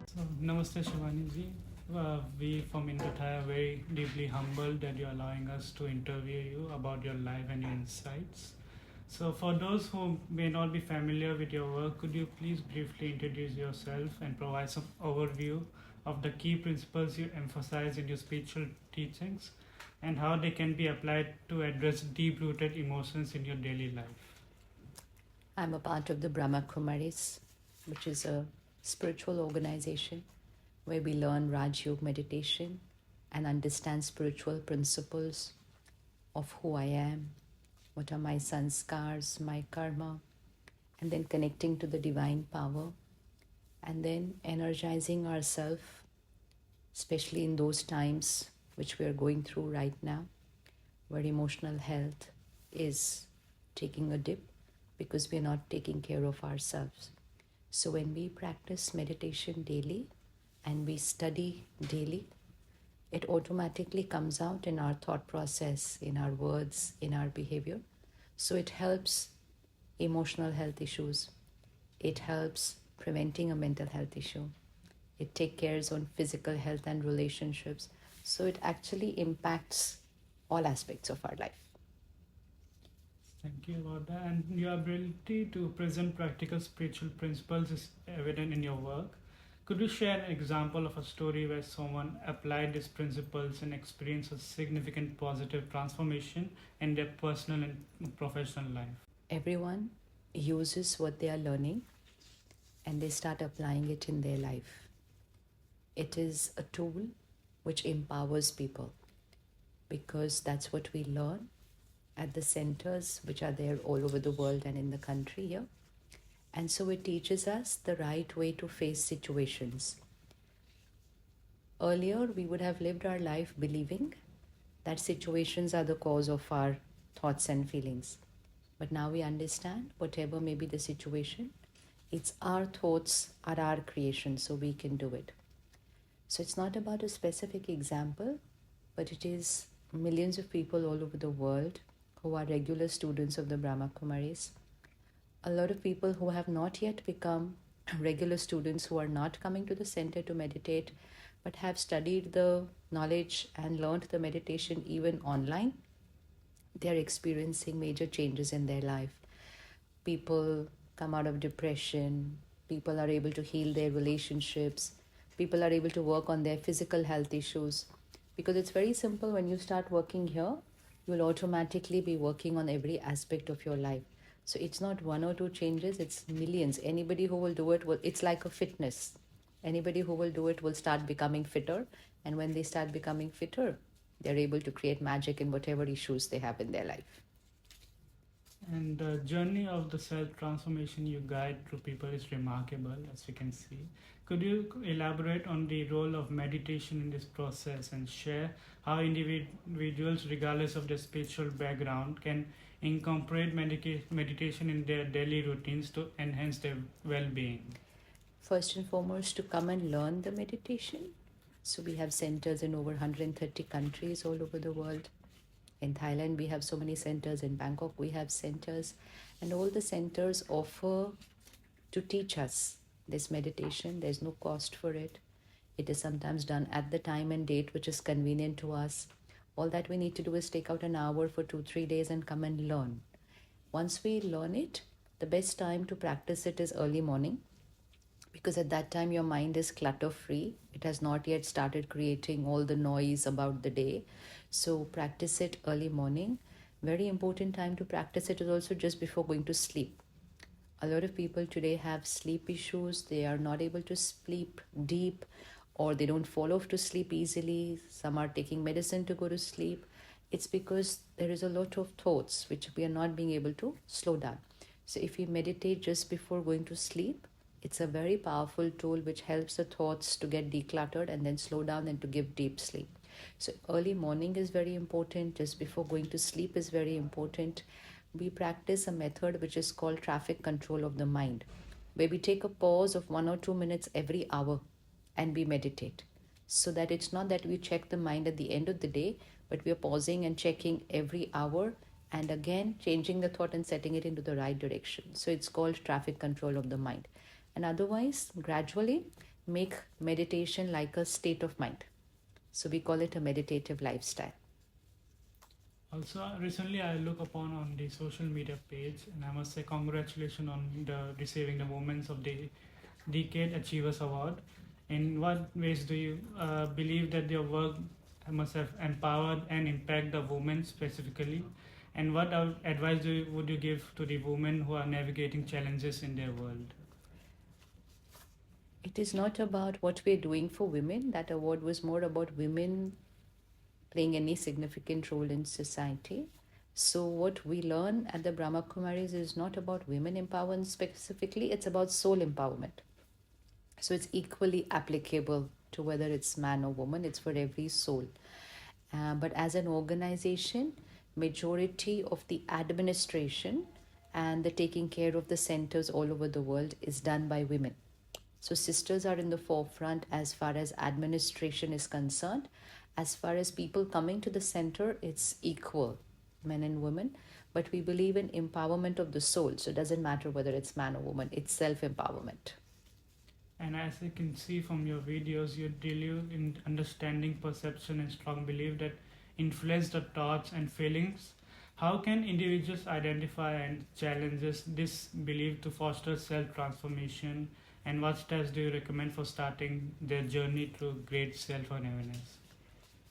So, Namaste Shivani ji. We from Indothai are very deeply humbled that you're allowing us to interview you about your life and your insights. So, for those who may not be familiar with your work, could you please briefly introduce yourself and provide some overview of the key principles you emphasize in your spiritual teachings and how they can be applied to address deep rooted emotions in your daily life? I'm a part of the Brahma Kumaris, which is a spiritual organization where we learn Raj Yoga meditation and understand spiritual principles of who I am, what are my sanskars, my karma, and then connecting to the divine power, and then energizing ourselves, especially in those times which we are going through right now, where emotional health is taking a dip because we are not taking care of ourselves. So when we practice meditation daily and we study daily, it automatically comes out in our thought process, in our words, in our behavior. So it helps emotional health issues. It helps preventing a mental health issue. It takes care on physical health and relationships. So it actually impacts all aspects of our life. Thank you about that. And your ability to present practical spiritual principles is evident in your work. Could you share an example of a story where someone applied these principles and experienced a significant positive transformation in their personal and professional life? Everyone uses what they are learning and they start applying it in their life. It is a tool which empowers people because that's what we learn at the centers which are there all over the world and in the country here. And so it teaches us the right way to face situations. Earlier, we would have lived our life believing that situations are the cause of our thoughts and feelings. But now we understand whatever may be the situation, it's our thoughts are our creation, so we can do it. So it's not about a specific example, but it is millions of people all over the world who are regular students of the Brahma Kumaris. A lot of people who have not yet become regular students, who are not coming to the center to meditate, but have studied the knowledge and learned the meditation even online. They are experiencing major changes in their life. People come out of depression. People are able to heal their relationships. People are able to work on their physical health issues. Because it's very simple, when you start working here, you will automatically be working on every aspect of your life. So it's not one or two changes, it's millions. Anybody who will do it, it's like a fitness. Anybody who will do it will start becoming fitter. And when they start becoming fitter, they're able to create magic in whatever issues they have in their life. And the journey of the self transformation you guide through people is remarkable, as we can see. Could you elaborate on the role of meditation in this process and share how individuals, regardless of their spiritual background, can incorporate meditation in their daily routines to enhance their well being? First and foremost, to come and learn the meditation. So we have centers in over 130 countries all over the world. In Thailand, we have so many centers. In Bangkok, we have centers. And all the centers offer to teach us this meditation. There's no cost for it. It is sometimes done at the time and date which is convenient to us. All that we need to do is take out an hour for 2-3 days and come and learn. Once we learn it, the best time to practice it is early morning, because at that time your mind is clutter free. It has not yet started creating all the noise about the day. So practice it early morning. Very important time to practice it is also just before going to sleep. A lot of people today have sleep issues. They are not able to sleep deep, or they don't fall off to sleep easily. Some are taking medicine to go to sleep. It's because there is a lot of thoughts which we are not being able to slow down. So if we meditate just before going to sleep, it's a very powerful tool which helps the thoughts to get decluttered and then slow down and to give deep sleep. So early morning is very important. Just before going to sleep is very important. We practice a method which is called traffic control of the mind, where we take a pause of 1 or 2 minutes every hour and we meditate. So that it's not that we check the mind at the end of the day, but we are pausing and checking every hour and again changing the thought and setting it into the right direction. So it's called traffic control of the mind. And otherwise, gradually, make meditation like a state of mind. So we call it a meditative lifestyle. Also, recently I look upon on the social media page, and I must say congratulations on the receiving the Women's of the Decade Achievers Award. In what ways do you believe that your work must have empowered and impact the women specifically? And what advice would you give to the women who are navigating challenges in their world? It is not about what we're doing for women. That award was more about women playing any significant role in society. So what we learn at the Brahma Kumaris is not about women empowerment specifically, it's about soul empowerment. So it's equally applicable to whether it's man or woman, it's for every soul. But as an organization, majority of the administration and the taking care of the centers all over the world is done by women. So sisters are in the forefront as far as administration is concerned. As far as people coming to the center, it's equal, men and women. But we believe in empowerment of the soul. So it doesn't matter whether it's man or woman, it's self-empowerment. And as you can see from your videos, you deal in understanding, perception, and strong belief that influence the thoughts and feelings. How can individuals identify and challenges this belief to foster self-transformation? And what steps do you recommend for starting their journey through great self-awareness?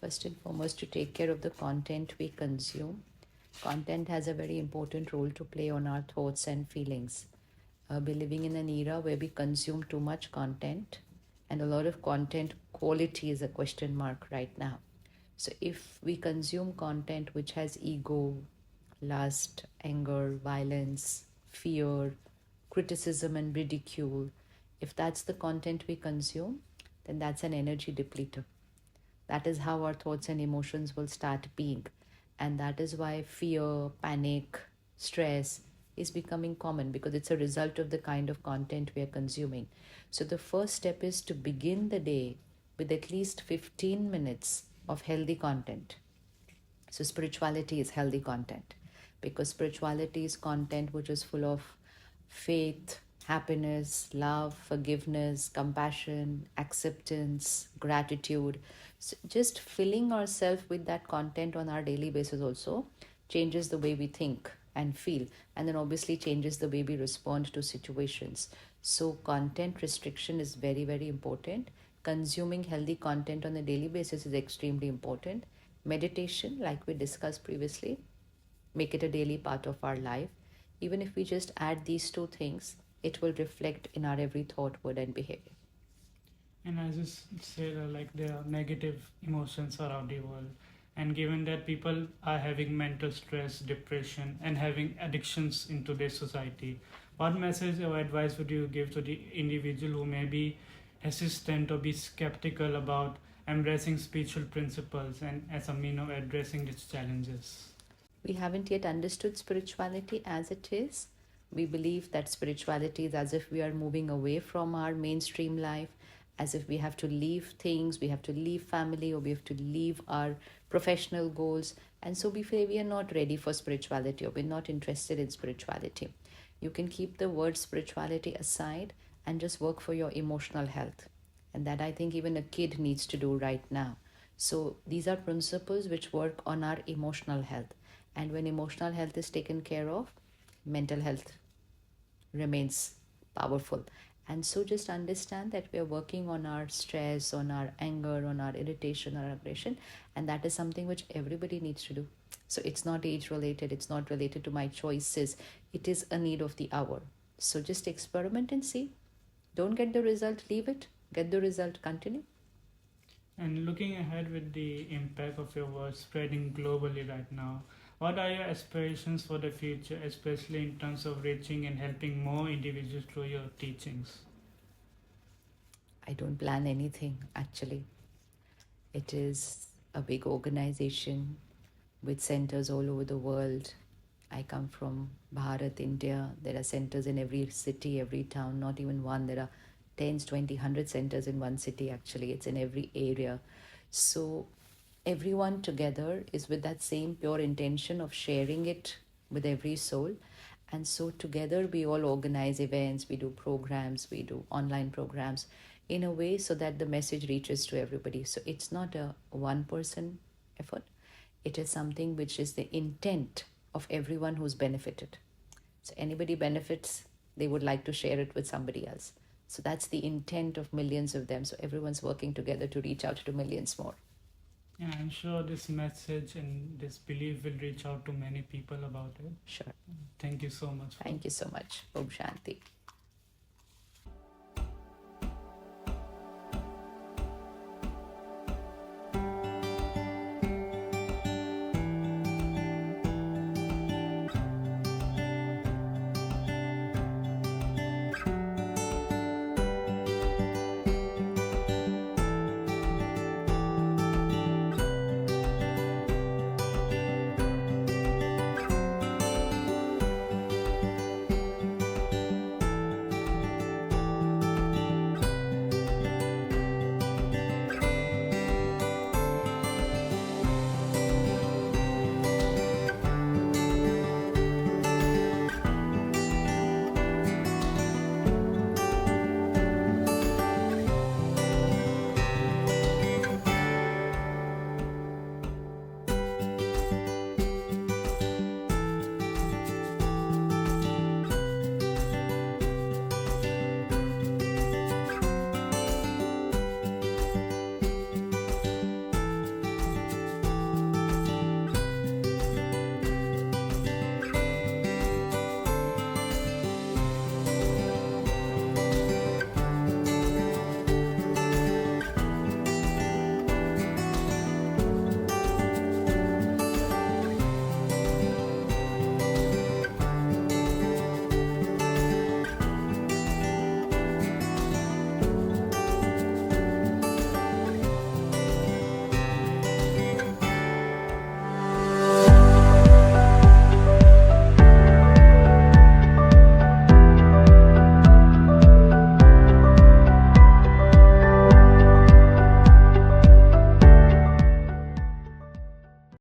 First and foremost, to take care of the content we consume. Content has a very important role to play on our thoughts and feelings. We're living in an era where we consume too much content, and a lot of content quality is a question mark right now. So if we consume content which has ego, lust, anger, violence, fear, criticism and ridicule, if that's the content we consume, then that's an energy depleter. That is how our thoughts and emotions will start being. And that is why fear, panic, stress is becoming common, because it's a result of the kind of content we are consuming. So the first step is to begin the day with at least 15 minutes of healthy content. So spirituality is healthy content, because spirituality is content which is full of faith, happiness, love, forgiveness, compassion, acceptance, gratitude. So just filling ourselves with that content on our daily basis also changes the way we think and feel, and then obviously changes the way we respond to situations. So content restriction is very, very important. Consuming healthy content on a daily basis is extremely important. Meditation, like we discussed previously, make it a daily part of our life. Even if we just add these two things, it will reflect in our every thought, word, and behavior. And as you said, like there are negative emotions around the world, and given that people are having mental stress, depression, and having addictions in today's society, what message or advice would you give to the individual who may be hesitant or be skeptical about embracing spiritual principles and as a means of addressing these challenges? We haven't yet understood spirituality as it is. We believe that spirituality is as if we are moving away from our mainstream life, as if we have to leave things, we have to leave family, or we have to leave our professional goals. And so we feel we are not ready for spirituality, or we're not interested in spirituality. You can keep the word spirituality aside and just work for your emotional health. And that I think even a kid needs to do right now. So these are principles which work on our emotional health. And when emotional health is taken care of, mental health remains powerful. And so just understand that we are working on our stress, on our anger, on our irritation, our aggression, and that is something which everybody needs to do. So it's not age related, it's not related to my choices, it is a need of the hour. So just experiment and see. Don't get the result, leave it. Get the result, continue. And looking ahead with the impact of your work spreading globally right now, what are your aspirations for the future, especially in terms of reaching and helping more individuals through your teachings? I don't plan anything actually. It is a big organization with centers all over the world. I come from Bharat, India. There are centers in every city, every town, not even one. There are tens, 20, 100 centers in one city actually. It's in every area. So everyone together is with that same pure intention of sharing it with every soul. And so together we all organize events, we do programs, we do online programs. in a way so that the message reaches to everybody. So it's not a one person effort. It is something which is the intent of everyone who's benefited. So anybody benefits, they would like to share it with somebody else. So that's the intent of millions of them. So everyone's working together to reach out to millions more. Yeah, I'm sure this message and this belief will reach out to many people about it. Sure. Thank you so much. Thank you so much. Om Shanti.